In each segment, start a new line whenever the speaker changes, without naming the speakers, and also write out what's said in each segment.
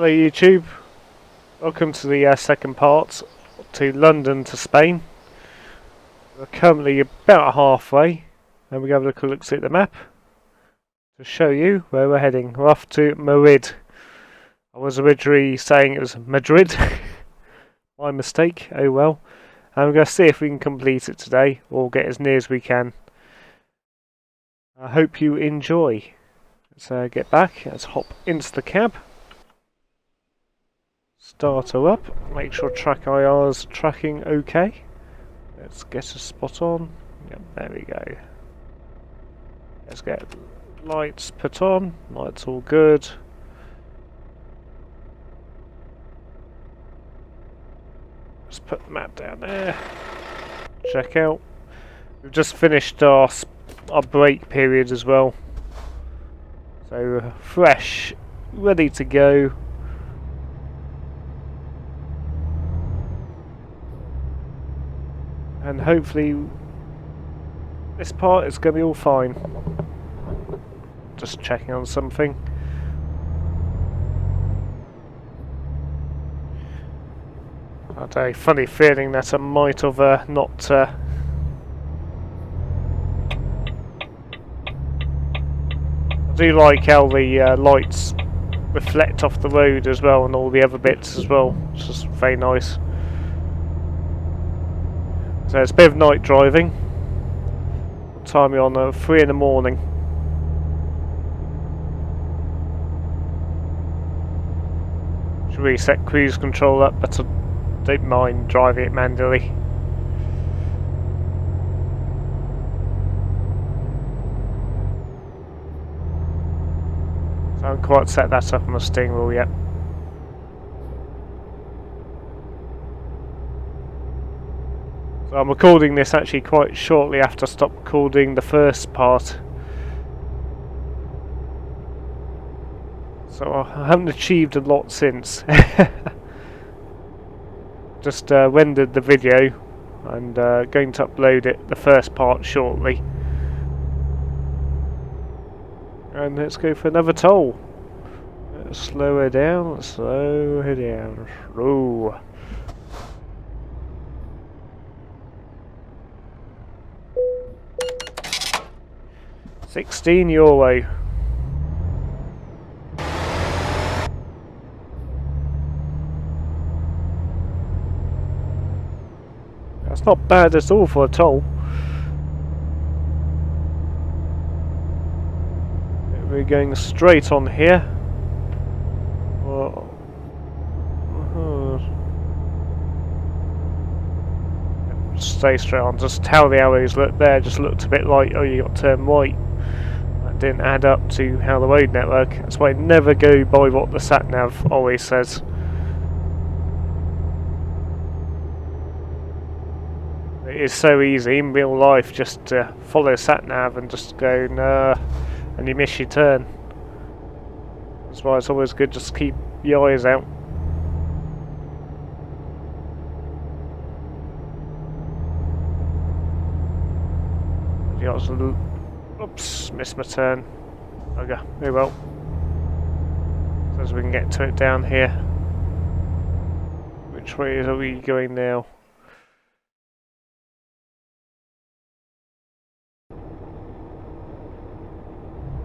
Hello YouTube, welcome to the second part to London to Spain. We're currently about halfway and we're going to have a look at the map to show you where we're heading. We're off to Madrid. I was originally saying it was Madrid, my mistake, oh well. And we're going to see if we can complete it today or get as near as we can. I hope you enjoy. Let's get back, let's hop into the cab. Start her up, make sure track IR's tracking okay. Let's get a spot on. Yep, there we go. Let's get lights put on, lights all good. Let's put the map down there. Check out. We've just finished our break period as well. So fresh, ready to go. And hopefully this part is going to be all fine. Just checking on something. I had a funny feeling that I might have not... I do like how the lights reflect off the road as well and all the other bits as well. It's just very nice. So it's a bit of night driving. What time are you on? 3 in the morning. Should reset cruise control up, but I don't mind driving it manually. So I haven't quite set that up on the steering wheel yet. So I'm recording this actually quite shortly after I stopped recording the first part. So I haven't achieved a lot since. Just rendered the video and going to upload it, the first part, shortly. And let's go for another toll. Let's slow her down, let's slow her down. Slow. 16 euro. That's not bad at all for a toll. We're going straight on here. Stay straight on. Just how the arrows look there just looked a bit like, oh, you got to turn right. Didn't add up to how the road network. That's why I never go by what the sat nav always says. It is so easy in real life just to follow sat nav and just go nah, and you miss your turn. That's why it's always good just keep your eyes out. Oops, missed my turn. Okay, very well. So as we can get to it down here. Which way are we going now?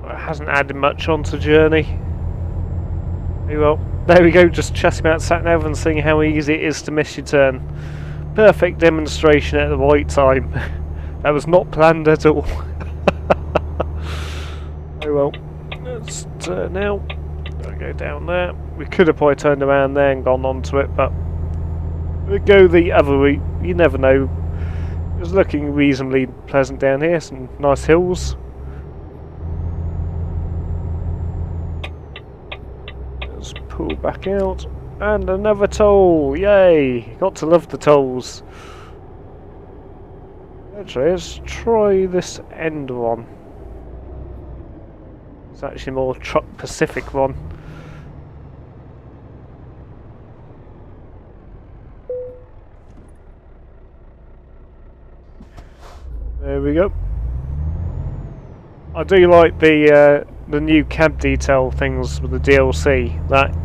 Well, it hasn't added much onto the journey. Very well. There we go, just chatting about sat-nav and seeing how easy it is to miss your turn. Perfect demonstration at the right time. That was not planned at all. Oh well, let's turn now. I'll go down there. We could have probably turned around there and gone onto it, but we'll go the other route. You never know. It's looking reasonably pleasant down here. Some nice hills. Let's pull back out. And another toll. Yay! Got to love the tolls. Actually, let's try this end one. It's actually more Truck Pacific one. There we go. I do like the new cab detail things with the DLC. That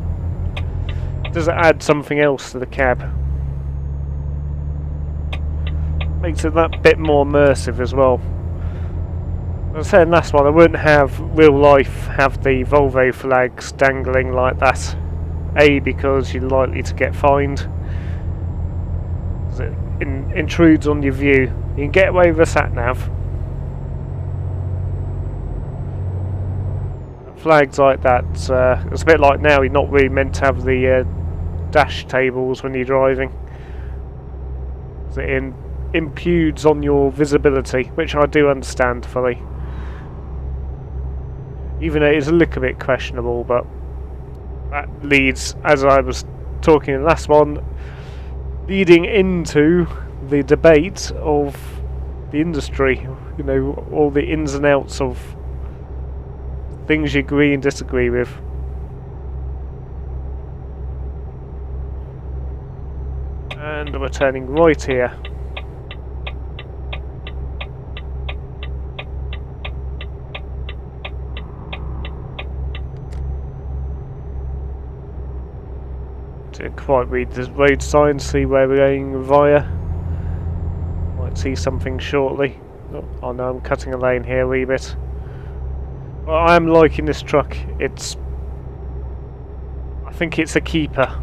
does it add something else to the cab. Makes it that bit more immersive as well. As I said in last one, I wouldn't have real life have the Volvo flags dangling like that. A, because you're likely to get fined. It intrudes on your view. You can get away with a sat nav. Flags like that, it's a bit like now, you're not really meant to have the dash tables when you're driving. It impedes on your visibility, which I do understand fully. Even though it is a little bit questionable, but that leads, as I was talking in the last one, leading into the debate of the industry. You know, all the ins and outs of things you agree and disagree with. And we're turning right here. Didn't quite read the road sign, see where we're going via. Might see something shortly. Oh no, I'm cutting a lane here a wee bit. Well, I am liking this truck. I think it's a keeper.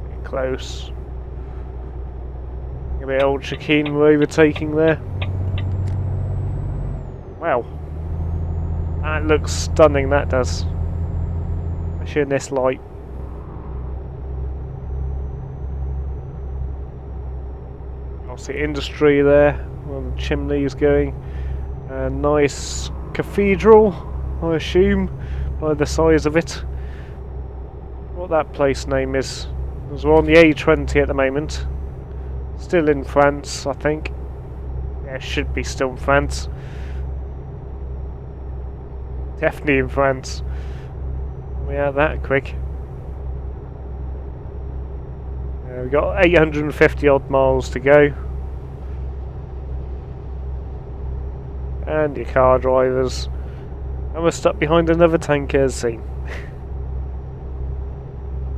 Get close. A bit old chicane we're overtaking there. Wow. That looks stunning, that does. Especially in this light. Obviously industry there, where the chimney is going. A nice cathedral, I assume, by the size of it. What that place name is. Because we're on the A20 at the moment. Still in France, I think. Yeah, it should be still in France. Definitely in France. We are that quick. We've got 850 odd miles to go. And your car drivers. And we're stuck behind another tanker scene.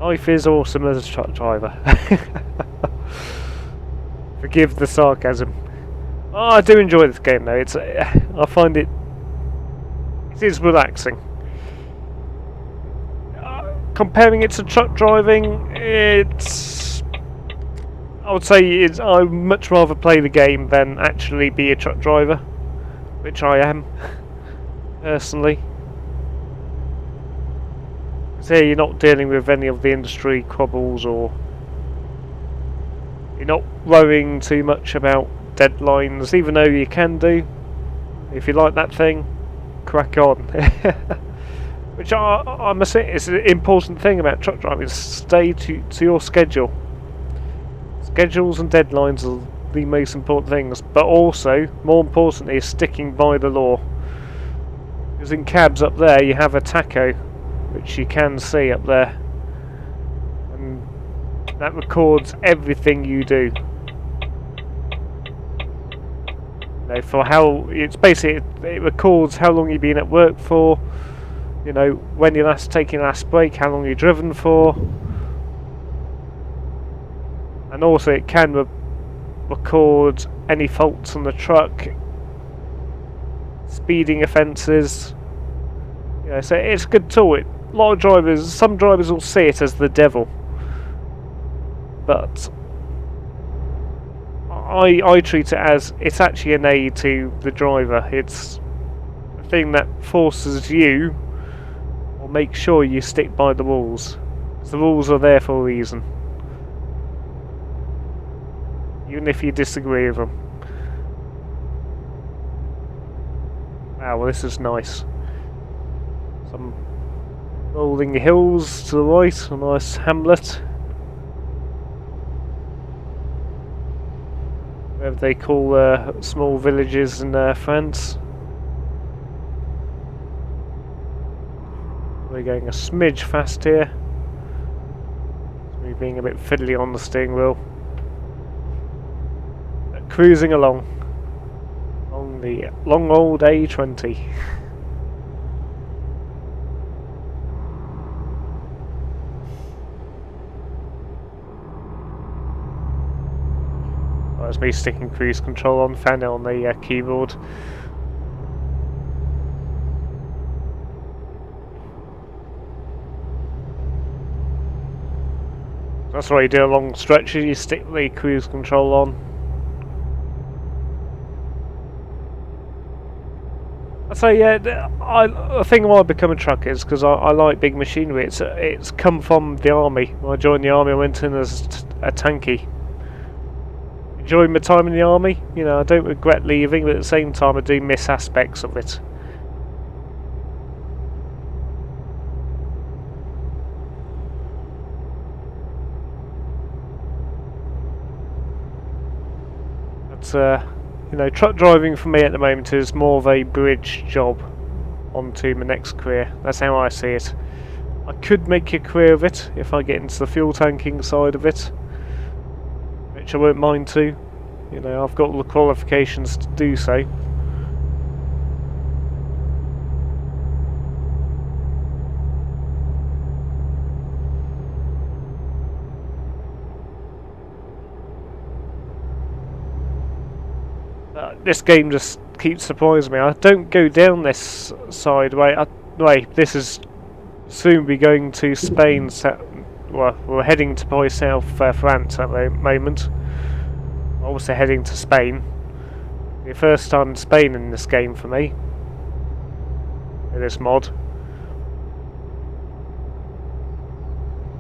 Life is awesome as a truck driver. Forgive the sarcasm. Oh, I do enjoy this game though. I find it is relaxing. Comparing it to truck driving, I would say I'd much rather play the game than actually be a truck driver, which I am personally. So you're not dealing with any of the industry quabbles, or you're not worrying too much about deadlines, even though you can do. If you like that thing, crack on. Which I must say is an important thing about truck driving, is stay to your schedule. Schedules and deadlines are the most important things, but also, more importantly, is sticking by the law. Because in cabs up there you have a tacho, which you can see up there, and that records everything you do. You know, for how it's basically it records how long you've been at work for. You know, when you're taking your last break, how long you've driven for, and also it can record any faults on the truck, speeding offences. You know, so it's a good tool. Some drivers will see it as the devil, but I treat it as it's actually an aid to the driver. It's a thing that forces you, or make sure you stick by the rules. The rules are there for a reason, even if you disagree with them. Wow, well, this is nice. Some rolling hills to the right, a nice hamlet. Whatever they call small villages in France. We're going a smidge fast here. It's me being a bit fiddly on the steering wheel. cruising along the long old A20. That's me sticking cruise control on, found it on the keyboard. That's why you do a long stretch, you stick the cruise control on. So yeah, the thing why I become a trucker is because I like big machinery. It's come from the army. When I joined the army, I went in as a tankie. Enjoyed my time in the army. You know, I don't regret leaving, but at the same time, I do miss aspects of it. But you know, truck driving for me at the moment is more of a bridge job onto my next career. That's how I see it. I could make a career of it if I get into the fuel tanking side of it, which I won't mind to. You know, I've got all the qualifications to do so. This game just keeps surprising me. I don't go down this side way. This is soon be going to Spain. Well, we're heading to probably South France at the moment. Also heading to Spain. The first time in Spain in this game for me. In this mod.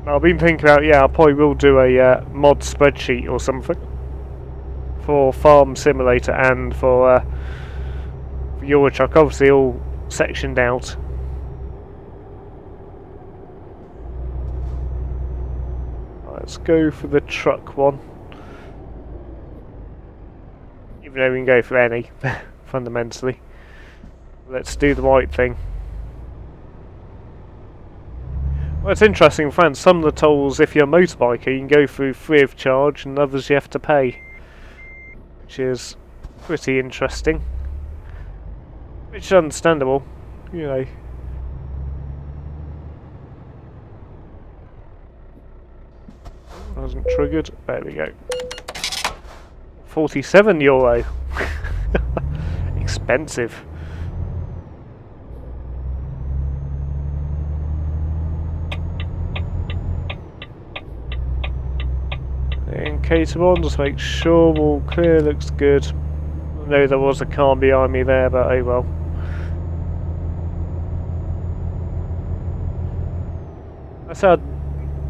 I've been thinking about, yeah, I probably will do a mod spreadsheet or something for Farm Simulator and for Euro Truck, obviously all sectioned out. Let's go for the truck one. Even though we can go for any, fundamentally. Let's do the right thing. Well, it's interesting in France, some of the tolls, if you're a motorbiker, you can go through free of charge, and others you have to pay. Which is pretty interesting. Which is understandable, you know. Wasn't triggered. There we go. €47. Expensive. Indicator on, just make sure all clear, looks good. I know there was a car behind me there, but oh well. So,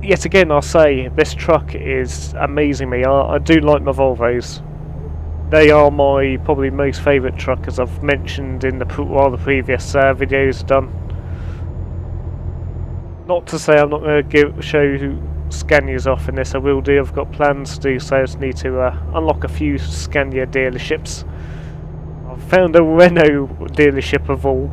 yet again, I'll say this truck is amazing me. I do like my Volvos. They are my probably most favourite truck, as I've mentioned in the previous videos I've done. Not to say I'm not going to show you Scanias off in this. I will do. I've got plans to do so. I just need to unlock a few Scania dealerships. I've found a Renault dealership of all.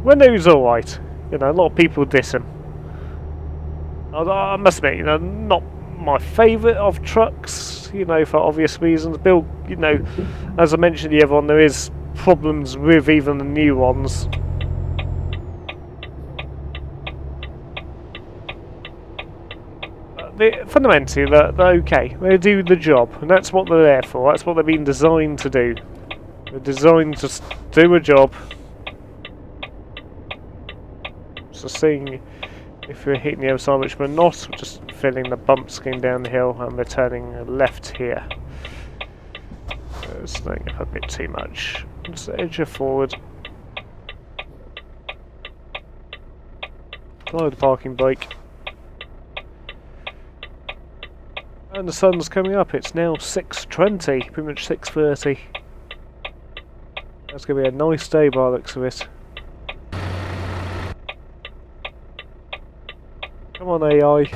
Renault's alright. You know, a lot of people diss him. I must admit, you know, not my favourite of trucks, you know, for obvious reasons. Bill, you know, as I mentioned the other one, there is problems with even the new ones. Fundamentally, they're okay. They do the job, and that's what they're there for. That's what they've been designed to do. They're designed to do a job. So seeing if we're hitting the other side, which we're not, we're just filling the bumps going down the hill, and we're turning left here. It's slowing up a bit too much. Just edge her forward. Apply the parking brake. And the sun's coming up. It's now 6:20, pretty much 6:30. That's going to be a nice day by the looks of it. Come on, AI.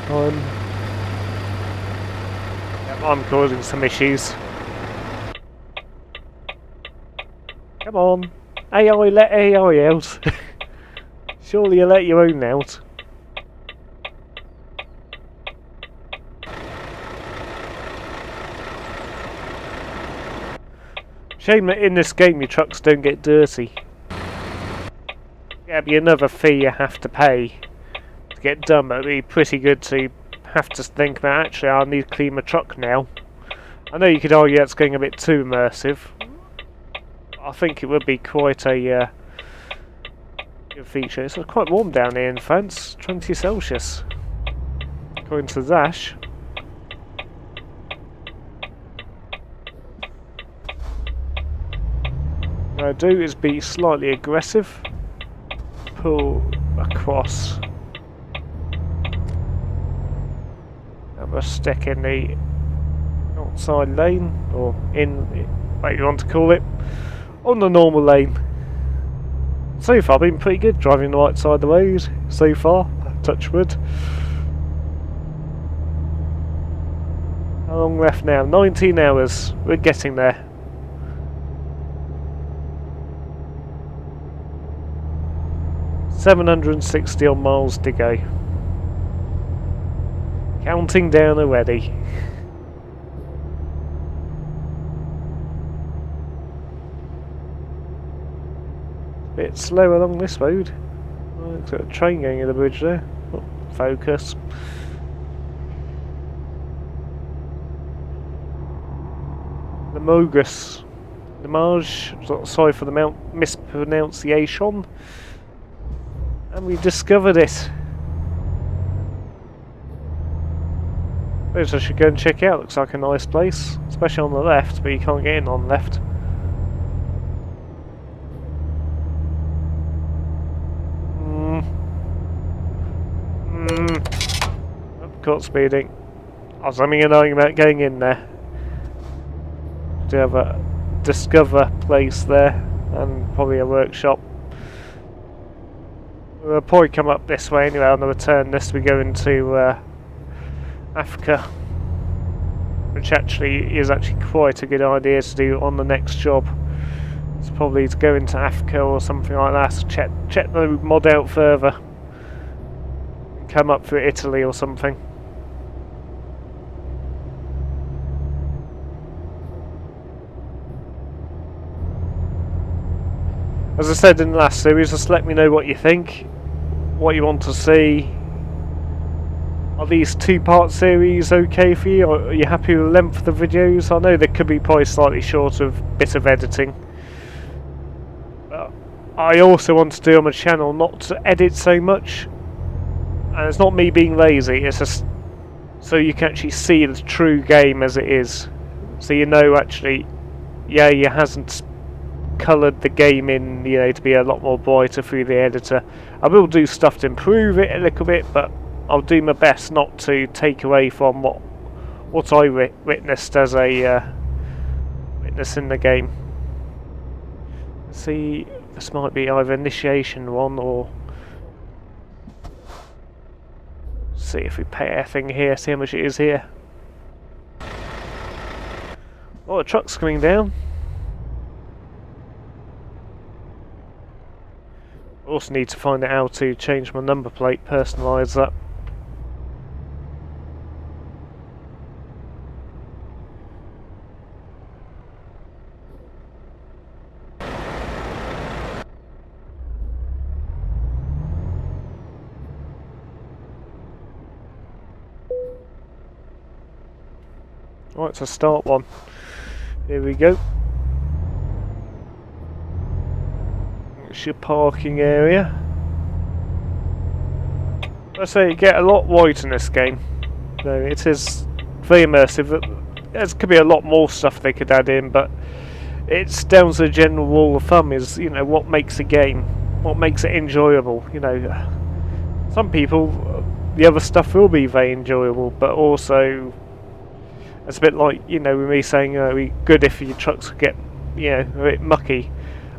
I'm causing some issues. Come on. AI, let AI out. Surely you let your own out. Shame that in this game your trucks don't get dirty. That'd be another fee you have to pay to get done, but it'd be pretty good to have to think about, actually I need to clean my truck now. I know you could argue that's getting a bit too immersive. I think it would be quite a good feature. It's quite warm down here in France, 20 Celsius. According to the dash. What I do is be slightly aggressive. Pull across. Have a stick in the outside lane, or in, what you want to call it, on the normal lane. So far, I've been pretty good driving the right side of the road. So far, touch wood. How long left now? 19 hours. We're getting there. $760 odd miles to go. Counting down already. Bit slow along this road. Oh, looks like a train going in the bridge there. Oh, focus. Limage. Sorry for the mispronunciation. And we discovered it. Suppose I should go and check it out. Looks like a nice place, especially on the left, but you can't get in on the left. Oh, caught speeding. I was having an argument about going in there. Do have a discover place there, and probably a workshop. We'll probably come up this way anyway on the return this we go into Africa, which actually is quite a good idea to do on the next job. It's probably to go into Africa or something like that, check the mod out further, and come up through Italy or something. As I said in the last series, just let me know what you think, what you want to see. Are these two-part series okay for you? Or are you happy with the length of the videos? I know they could be probably slightly short of bit of editing. But I also want to do on my channel not to edit so much. And it's not me being lazy, it's just so you can actually see the true game as it is. So you know actually, yeah, it hasn't coloured the game in, you know, to be a lot more brighter through the editor. I will do stuff to improve it a little bit, but I'll do my best not to take away from what I witnessed as a witness in the game. See, this might be either initiation one or see if we pay our thing here, see how much it is here. Oh, the truck's coming down. Also need to find out how to change my number plate, personalise that. Right, so start one. Here we go. It's your parking area. I say you get a lot right in this game. No, it is very immersive. There could be a lot more stuff they could add in, but it's down to the general rule of thumb is, you know, what makes a game, what makes it enjoyable. You know, some people, the other stuff will be very enjoyable, but also it's a bit like, you know, with me saying, it'd be good if your trucks could get, you know, a bit mucky.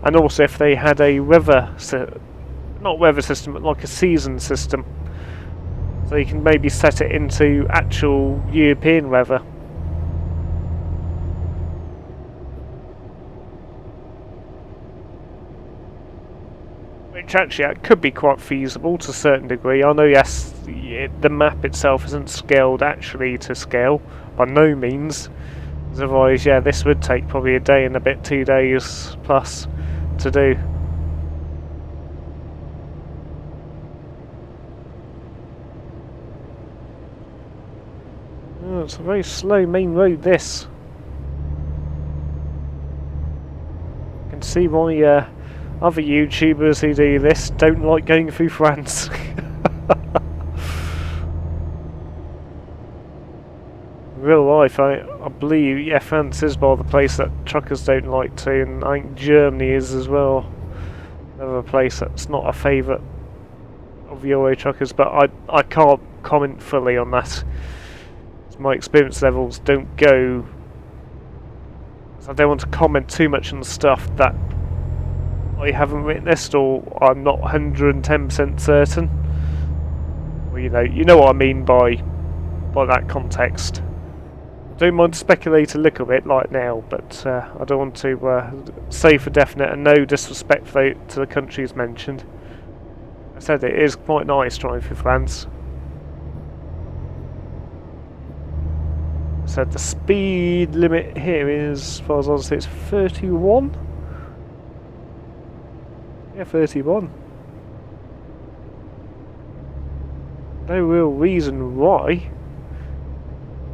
And also if they had a not weather system, but like a season system. So you can maybe set it into actual European weather. Which actually could be quite feasible to a certain degree. I know, yes, the map itself isn't scaled actually to scale, by no means. Otherwise, yeah, this would take probably a day and a bit, 2 days plus to do. Oh, it's a very slow main road, this. I can see why other YouTubers who do this don't like going through France. Real life, I believe, yeah, France is by the place that truckers don't like to, and I think Germany is as well. Another place that's not a favourite of Euro truckers, but I can't comment fully on that. My experience levels don't go. So I don't want to comment too much on stuff that I haven't witnessed or I'm not 110% certain. Well, you know what I mean by that context. Don't mind to speculate a little bit like now, but I don't want to say for definite, and no disrespect to the countries mentioned. I said it is quite nice driving through France. I said the speed limit here is, as far as I see, it's 31. Yeah, 31. No real reason why.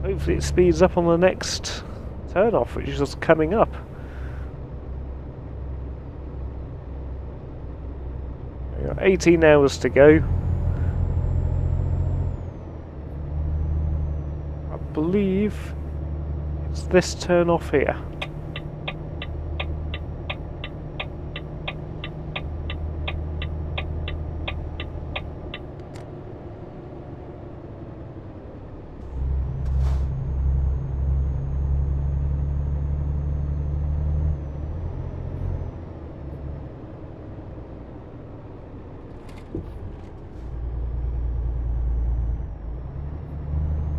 Hopefully it speeds up on the next turn off, which is just coming up. We've got 18 hours to go. I believe it's this turn off here.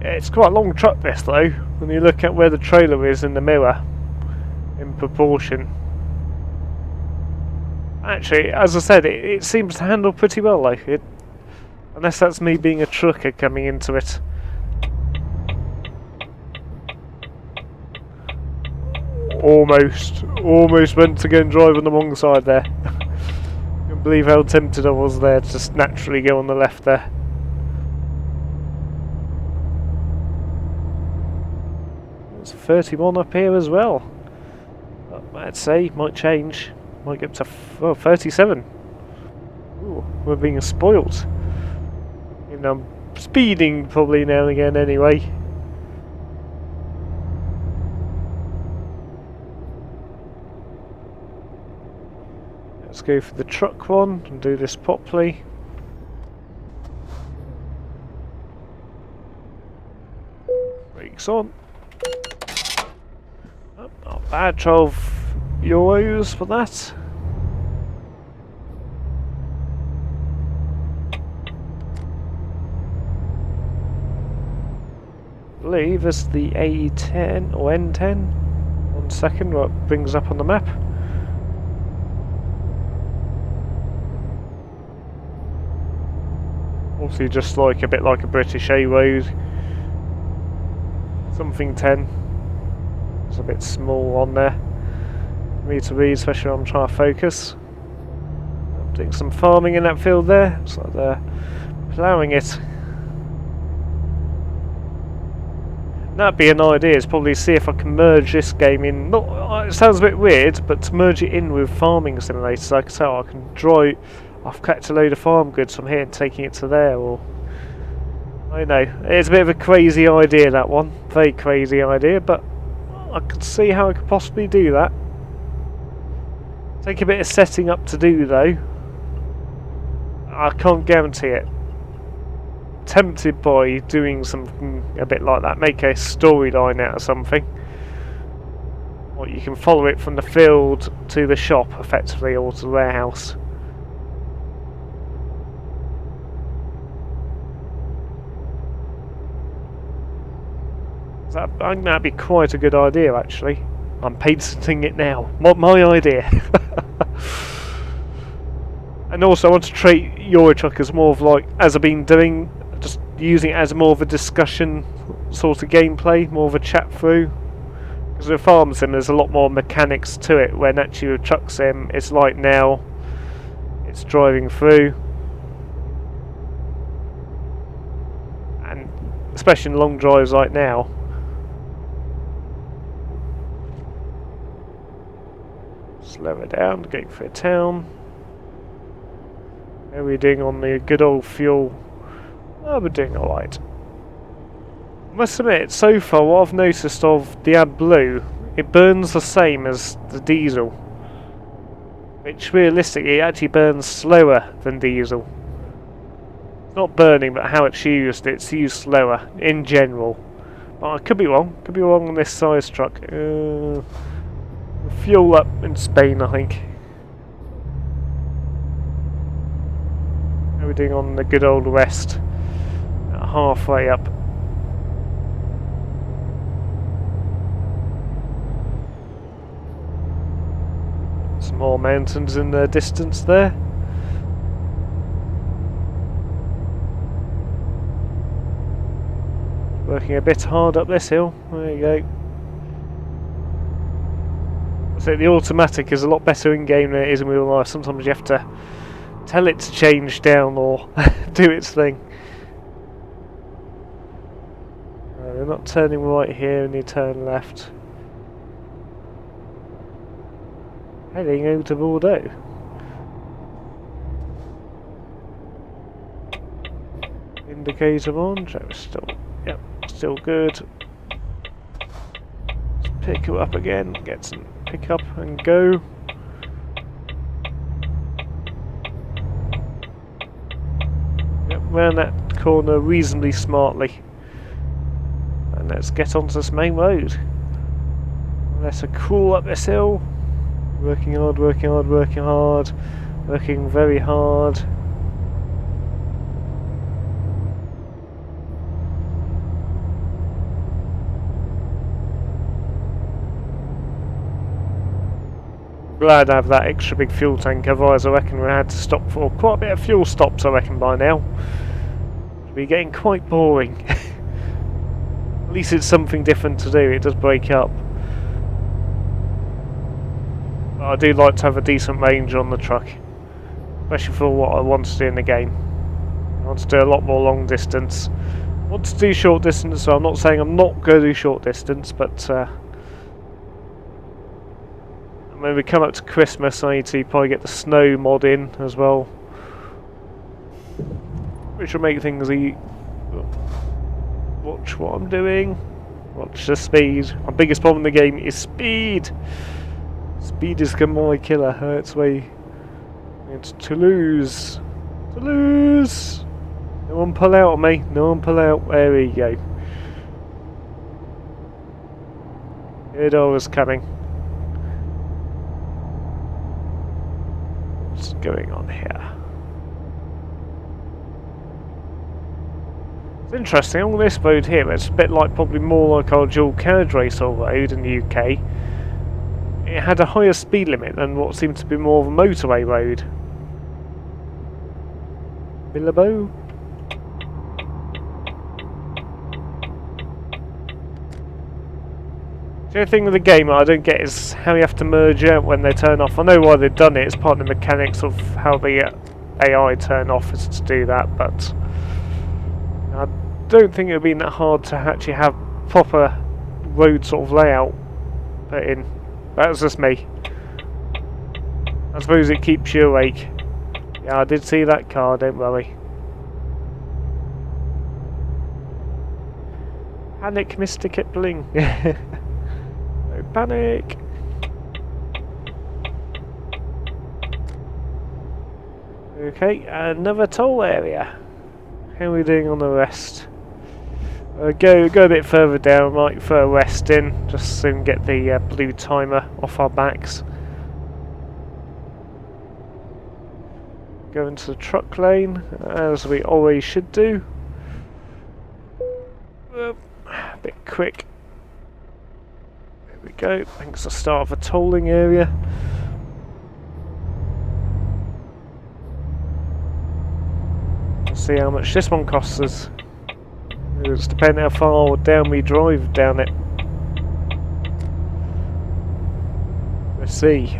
It's quite a long truck this though, when you look at where the trailer is in the mirror, in proportion. Actually, as I said, it seems to handle pretty well though, unless that's me being a trucker coming into it. Almost went to go and drive on the wrong side there. I can't believe how tempted I was there to just naturally go on the left there. There's 31 up here as well. I'd say might change. Might get up to 37. Ooh, we're being spoilt. Even though I'm speeding probably now and again anyway. Let's go for the truck one and do this properly. Brakes on. Oh, not bad, 12 euros for that. I believe it's the A10 or N10. 1 second, what brings up on the map. Obviously just like a bit like a British A road. Something 10. It's a bit small on there for me to read, especially when I'm trying to focus. I'm doing some farming in that field there, so they're ploughing it. That'd be an idea, is probably see if I can merge this game in. Not, it sounds a bit weird, but to merge it in with farming simulators, like I say, I can drive. I've collected a load of farm goods from here and taking it to there, or I know it's a bit of a crazy idea, that one, very crazy idea, but I could see how I could possibly do that. Take a bit of setting up to do though. I can't guarantee it. Tempted by doing something a bit like that, make a storyline out of something. Or you can follow it from the field to the shop effectively, or to the warehouse. I think that'd be quite a good idea actually. I'm patenting it now. My idea. And also I want to treat Euro Truckers more of like, as I've been doing, just using it as more of a discussion sort of gameplay, more of a chat through. Because with Farm Sim there's a lot more mechanics to it, when actually with Truck Sim it's like now, it's driving through. And especially in long drives like now. Slow it down, going for a town. How are we doing on the good old fuel? Oh, we're doing alright. I must admit, so far what I've noticed of the AdBlue, it burns the same as the diesel. Which realistically it actually burns slower than diesel. It's not burning, but how it's used slower in general. But I could be wrong on this size truck. Fuel up in Spain, I think. How are we doing on the good old west? Halfway up. Some more mountains in the distance there. Working a bit hard up this hill. There you go. So the automatic is a lot better in game than it is in real life. Sometimes you have to tell it to change down or do its thing. We're not turning right here, and you turn left. Heading over to Bordeaux. Indicator on, still good. Let's pick her up again, get some pick up and go. Yep, round that corner reasonably smartly. And let's get onto this main road. Let's crawl up this hill. Working hard, working hard, working hard. Working very hard. Glad I have that extra big fuel tank, otherwise I reckon we had to stop for quite a bit of fuel stops, I reckon, by now. It'll be getting quite boring. At least it's something different to do, it does break up. But I do like to have a decent range on the truck, especially for what I want to do in the game. I want to do a lot more long distance. I want to do short distance, so I'm not saying I'm not going to do short distance, but when we come up to Christmas I need to probably get the snow mod in as well, which will make things easy. Watch what I'm doing. Watch the speed. My biggest problem in the game is speed. Speed is my killer. It's way. It's Toulouse. Toulouse. No one pull out on me. No one pull out. There we go. Good was coming. What's going on here? It's interesting, on this road here, it's a bit like, probably more like our dual carriage racer road in the UK. It had a higher speed limit than what seemed to be more of a motorway road. Billabo? The only thing with the game I don't get is how you have to merge out when they turn off. I know why they've done it, it's part of the mechanics of how the AI turn off is to do that, but I don't think it would be that hard to actually have proper road sort of layout put in. That's just me. I suppose it keeps you awake. Yeah, I did see that car, don't worry. Panic, Mr. Kipling. No panic. Okay, another toll area. How are we doing on the rest? Go a bit further down, right, further west in, just so we can get the blue timer off our backs. Go into the truck lane, as we always should do. A bit quick. There we go, thanks to the start of a tolling area. Let's see how much this one costs us. It's depending how far down we drive down it. Let's see.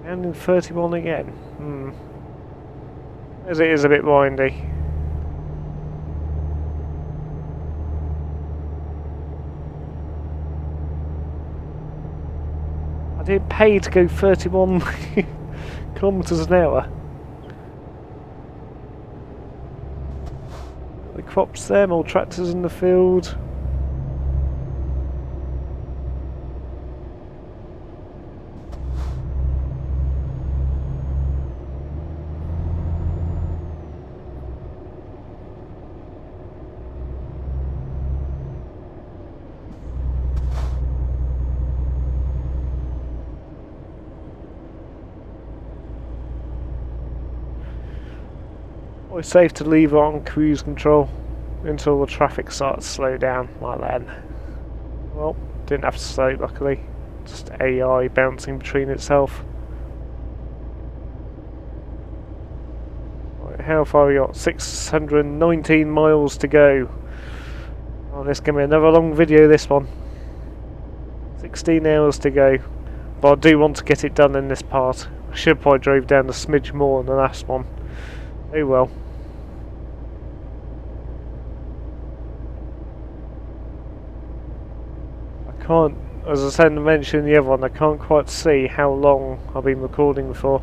And in 31 again. As it is a bit windy. I didn't pay to go 31 kilometres an hour. The crops there, more tractors in the field. Always safe to leave it on cruise control until the traffic starts to slow down like then. Well, didn't have to slow, luckily. Just AI bouncing between itself. Right, how far we got? 619 miles to go. Oh, this is going to be another long video, this one. 16 hours to go. But I do want to get it done in this part. I should probably drove down a smidge more than the last one. Oh well. I can't, as I said and mentioned in the other one, I can't quite see how long I've been recording for.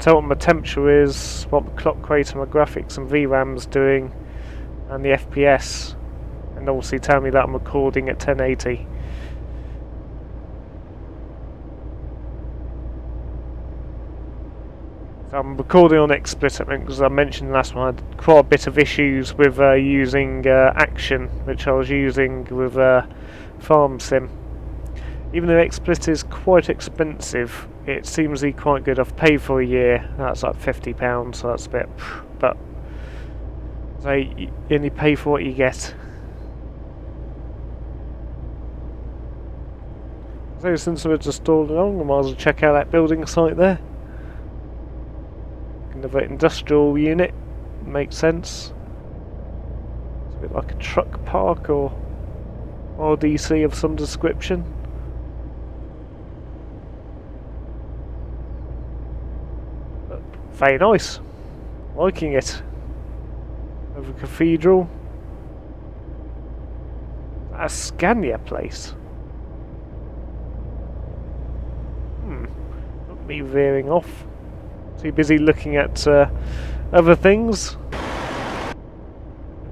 Tell what my temperature is, what my clock rate and my graphics and VRAM's doing, and the FPS, and obviously tell me that I'm recording at 1080. So I'm recording on XSplit, because I mentioned last one I had quite a bit of issues with using Action, which I was using with Farm Sim. Even though XSplit is quite expensive, it seems to be quite good. I've paid for a year, that's like £50, so that's a bit, but so you only pay for what you get. So since we're just all along, I might as well check out that building site there. Another industrial unit, makes sense. It's a bit like a truck park or RDC of some description. But very nice, liking it. Over a cathedral. A Scania place. Not me veering off. Too busy looking at other things.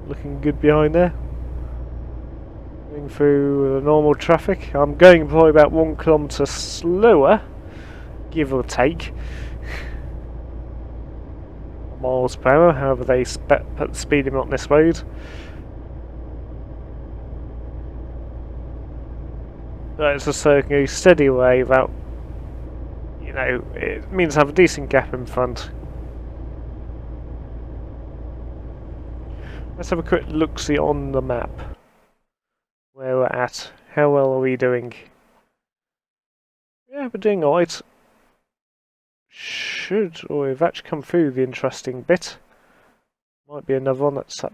Looking good behind there. Going through the normal traffic. I'm going probably about 1 kilometre slower, give or take. Miles per hour, however they put the speed limit on this road. But it's just so I can go steady away without, you know, it means I have a decent gap in front. Let's have a quick look-see on the map. Where we're at. How well are we doing? Yeah, we're doing alright. We've actually come through the interesting bit. Might be another one, that's that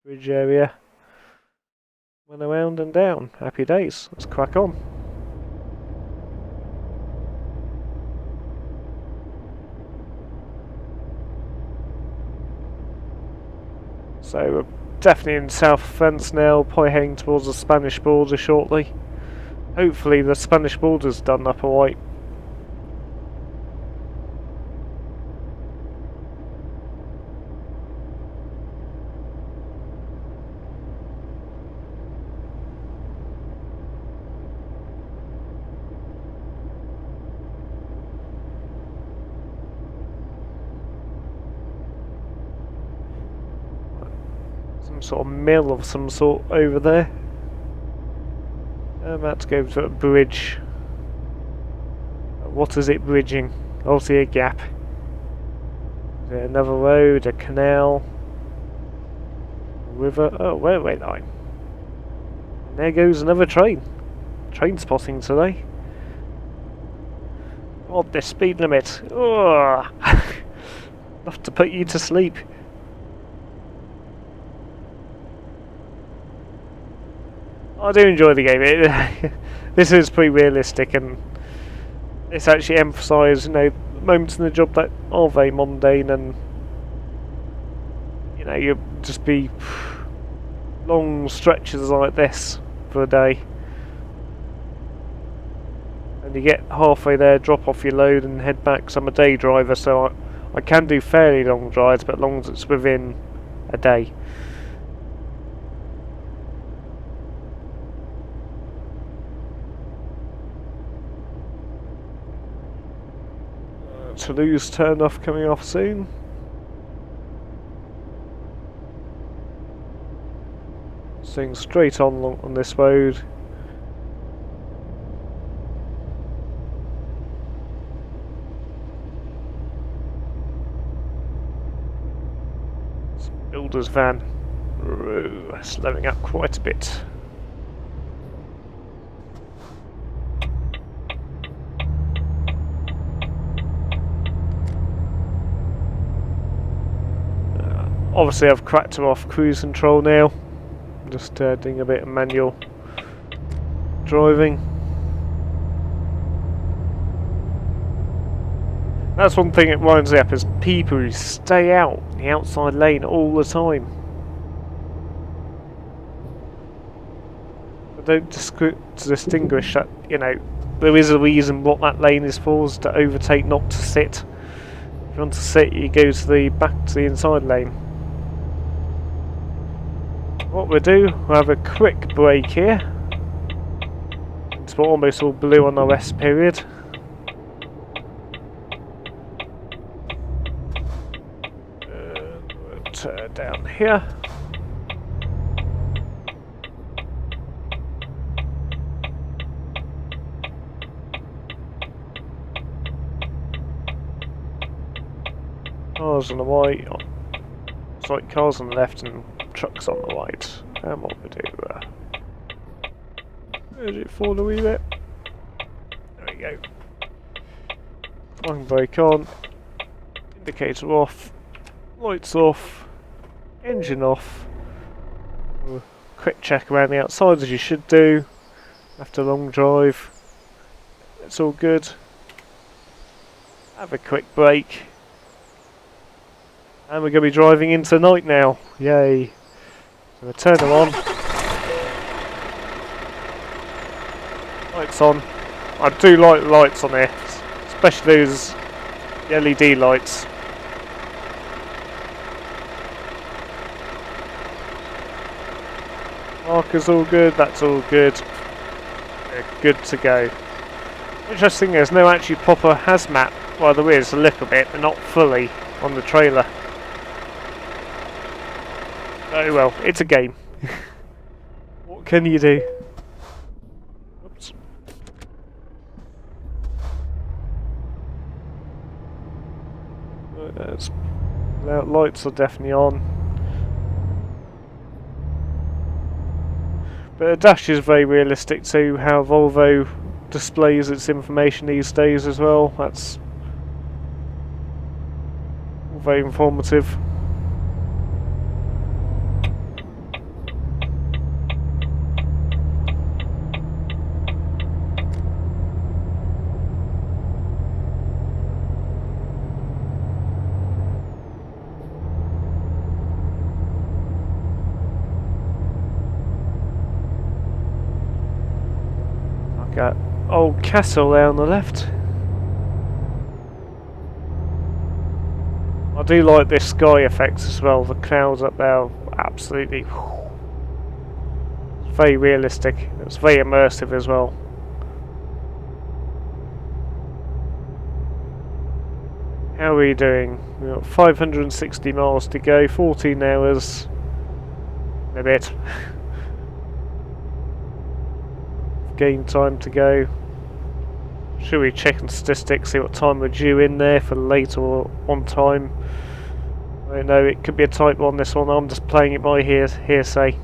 bridge area. Went around and down. Happy days. Let's crack on. So we're definitely in South France now, probably heading towards the Spanish border shortly. Hopefully the Spanish border's done up alright. Some sort of mill of some sort over there. I'm about to go to a bridge. What is it bridging? Obviously a gap. Is there another road, a canal, a river? Oh, railway line. And there goes another train. Train spotting today. Oh, the speed limit. Oh. Enough to put you to sleep. I do enjoy the game. This is pretty realistic, and it's actually emphasised, moments in the job that are very mundane, and you'll just be long stretches like this for a day, and you get halfway there, drop off your load, and head back. So I'm a day driver, so I can do fairly long drives, but as long as it's within a day. Toulouse turn-off coming off soon. Staying straight on this road. It's a builder's van. Slowing up quite a bit. Obviously I've cracked her off cruise control now. Just doing a bit of manual driving. That's one thing that winds me up, is people who stay out the outside lane all the time. I don't distinguish that, there is a reason what that lane is for, is to overtake, not to sit. If you want to sit, you go to the back to the inside lane. What we'll do, we'll have a quick break here. It's almost all blue on the rest period. We'll turn down here. Cars on the right, sorry, cars on the left and trucks on the right. And what we do, let it fall a wee bit. There we go. One brake on, indicator off, lights off, engine off. Quick check around the outside as you should do after a long drive. It's all good. Have a quick break. And we're going to be driving into night now. Yay. So we'll turn them on. Lights on. I do like the lights on here, especially those LED lights. Marker's all good, that's all good. They're good to go. Interesting, there's no actually proper hazmat. Well, there is a little bit, but not fully on the trailer. Oh well, it's a game. What can you do? Oops. Lights are definitely on. But the dash is very realistic to how Volvo displays its information these days as well. That's very informative. Got old castle there on the left. I do like this sky effect as well. The clouds up there are absolutely very realistic. It's very immersive as well. How are we doing? We've got 560 miles to go, 14 hours and a bit. Game time to go. Should we check on statistics, see what time we're due in there for late or on time? I don't know, it could be a tight one, this one. I'm just playing it by hearsay.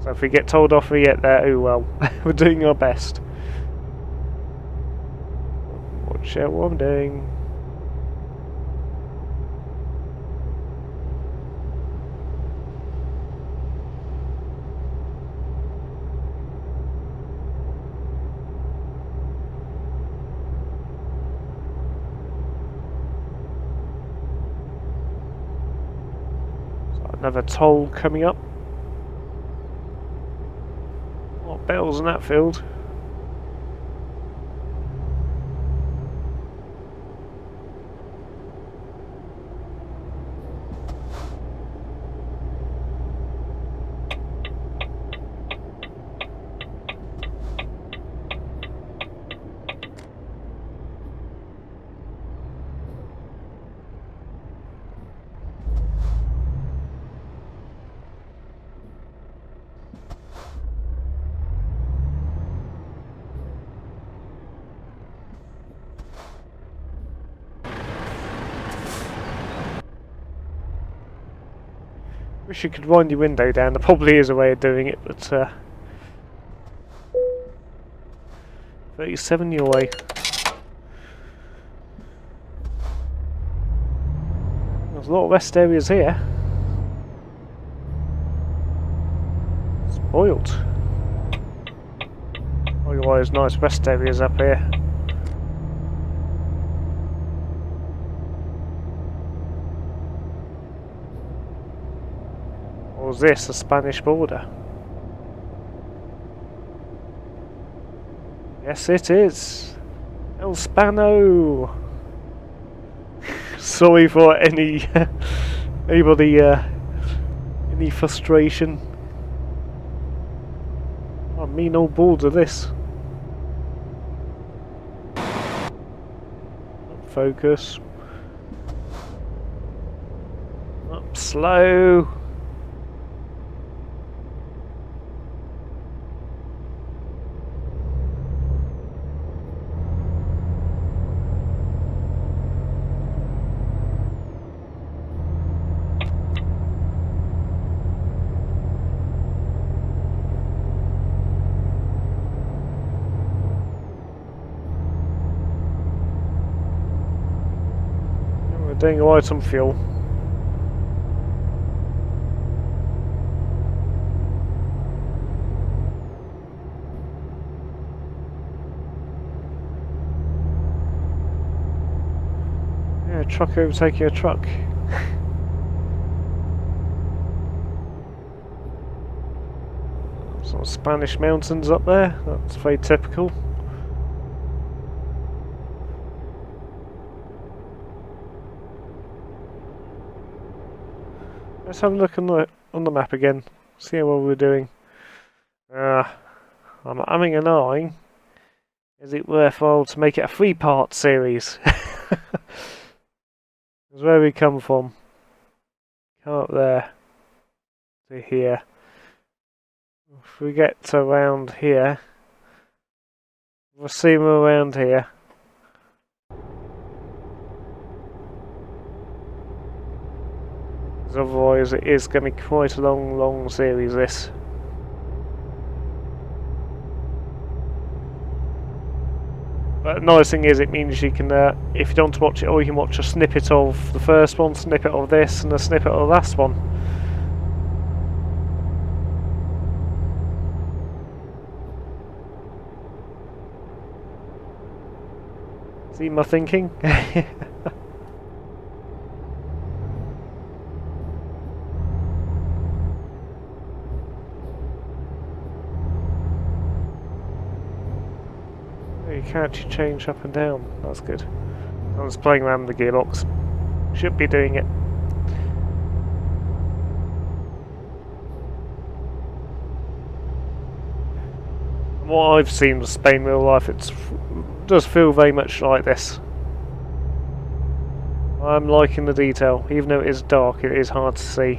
So if we get told off we get there, oh well. We're doing our best. Watch out what I'm doing. Another toll coming up. What bells in that field? Wish you could wind your window down. There probably is a way of doing it, but 37 your way. There's a lot of rest areas here. Spoiled. Otherwise, nice rest areas up here. Or is this the Spanish border? Yes, it is. El Spano. Sorry for any anybody any frustration. Oh, mean old border this. Focus. Up slow. Doing alright on fuel. Yeah, a truck overtaking a truck. Some Spanish mountains up there, that's very typical. Let's have a look on the map again, see how well we're doing. I'm umming and ahhing. Is it worthwhile to make it a 3-part series? That's where we come from. Come up there to here. If we get to around here, we'll see we're around here. Otherwise it is going to be quite a long series this. But the nice thing is it means you can, if you don't want to watch it all, you can watch a snippet of the first one, snippet of this, and a snippet of the last one. See my thinking? You can actually change up and down, that's good. I was playing around with the gearbox. Should be doing it. From what I've seen of Spain real life, it does feel very much like this. I'm liking the detail, even though it is dark, it is hard to see.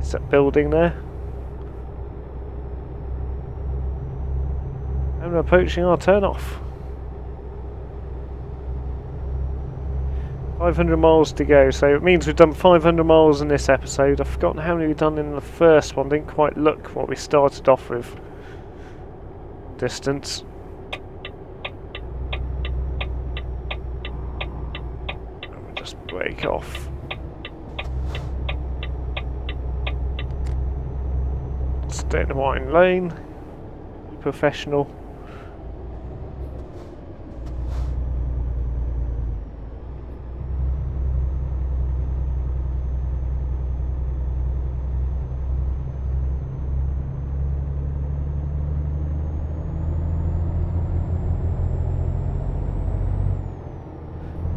Is that building there? And we're approaching our turn off. 500 miles to go, so it means we've done 500 miles in this episode. I've forgotten how many we've done in the first one, didn't quite look what we started off with. Distance. And we'll just break off. Stay in the wide lane. Be professional.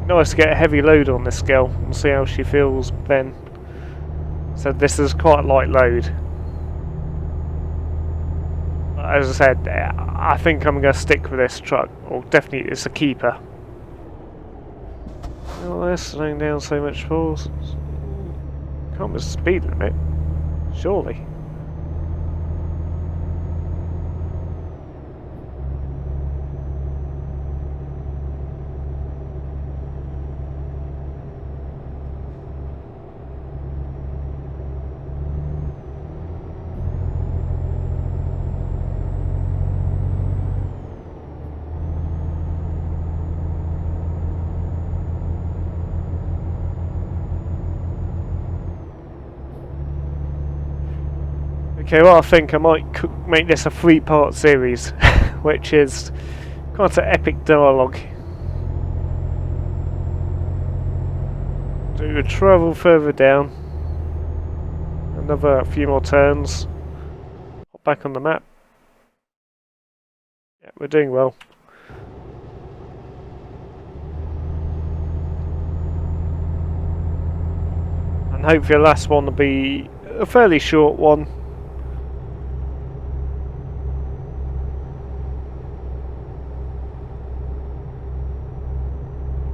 nice to get a heavy load on this girl and see how she feels then. So this is quite a light load. As I said, I think I'm going to stick with this truck, or definitely it's a keeper. Oh, they're slowing down so much for. Can't be speed limit, surely. Okay, well I think I might make this a 3-part series, which is quite an epic dialogue. So we travel further down, another few more turns, hop back on the map. Yeah, we're doing well. And hopefully the last one will be a fairly short one.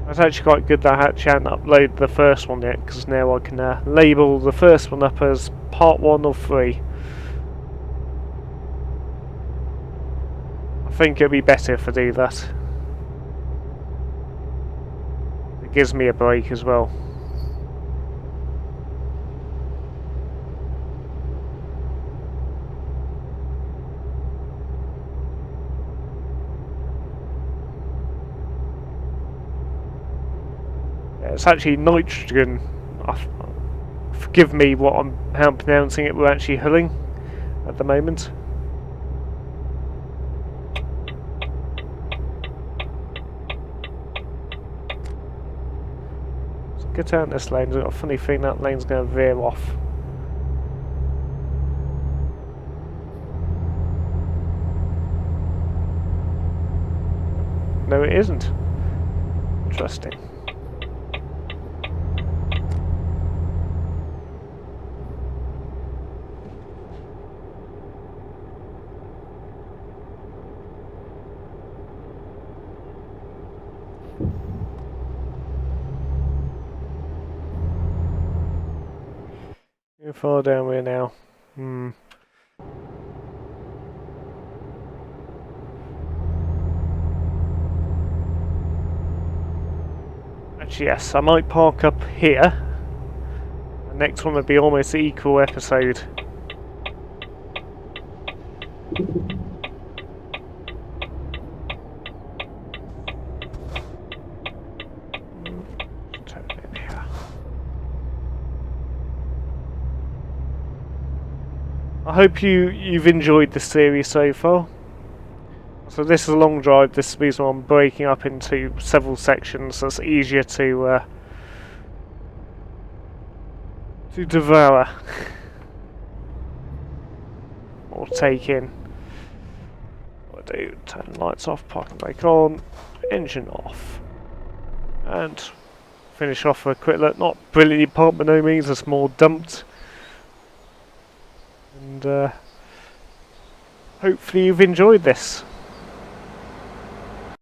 It's actually quite good that I actually hadn't uploaded the first one yet, because now I can label the first one up as part 1 of 3. I think it'll be better if I do that. It gives me a break as well. It's actually nitrogen. Forgive me how I'm pronouncing it. We're actually hulling at the moment. So get out this lane. I've got a funny feeling that lane's going to veer off. No, it isn't. Interesting. How far down we're now? Actually, yes, I might park up here. The next one would be almost an equal episode. I hope you've enjoyed this series so far. So this is a long drive. This is the reason why I'm breaking up into several sections, so it's easier to devour or take in. What I do? Turn lights off, parking brake on, engine off, and finish off with a quick look. Not brilliantly parked by no means. It's more dumped. And hopefully you've enjoyed this.